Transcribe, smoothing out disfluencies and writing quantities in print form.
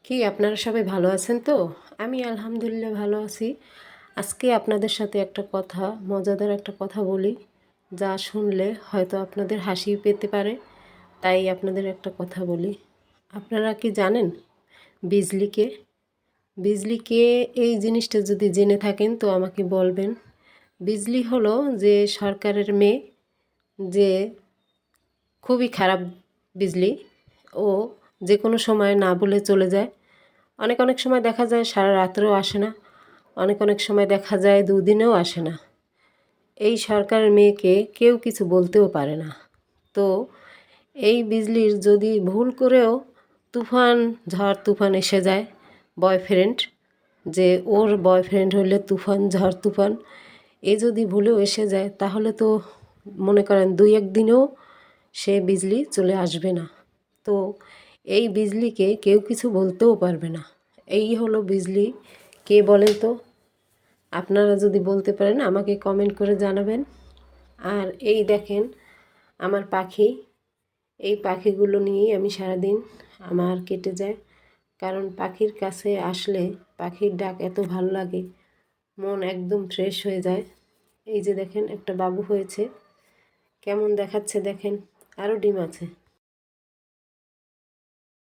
কি আপনারা সবাই ভালো আছেন তো? আমি আলহামদুলিল্লাহ ভালো আছি। আজকে আপনাদের সাথে একটা কথা, মজাদার একটা কথা বলি, যা শুনলে হয়তো আপনাদের হাসি পেতে পারে। তাই আপনাদের একটা কথা বলি। আপনারা কি জানেন বিজলিকে? বিজলিকে এই জিনিসটা যদি জেনে থাকেন তো আমাকে বলবেন। বিজলি হলো যে সরকারের মেয়ে, যে খুবই খারাপ বিজলি। ও যে কোনো সময় না বলে চলে যায়। অনেক অনেক সময় দেখা যায় সারা রাত্রেও আসে না, অনেক অনেক সময় দেখা যায় দুদিনেও আসে না। এই সরকারের মেয়েকে কেউ কিছু বলতেও পারে না। তো এই বিজলির যদি ভুল করেও তুফান, ঝড় তুফান এসে যায়, বয়ফ্রেন্ড, যে ওর বয়ফ্রেন্ড হলে তুফান, ঝড় তুফান, এ যদি ভুলেও এসে যায় তাহলে তো মনে করেন 2-1 দিনেও সে বিজলি চলে আসবে না। তো এই বিজলিকে কেউ কিছু বলতেও পারবে না। এই হলো বিজলি। কে বলেন তো? আপনারা যদি বলতে পারেন আমাকে কমেন্ট করে জানাবেন। আর এই দেখেন আমার পাখি, এই পাখিগুলো নিয়েই আমি সারাদিন আমার কেটে যায়। কারণ পাখির কাছে আসলে পাখির ডাক এত ভালো লাগে, মন একদম ফ্রেশ হয়ে যায়। এই যে দেখেন একটা বাবু হয়েছে, কেমন দেখাচ্ছে দেখেন, আরও ডিম আছে।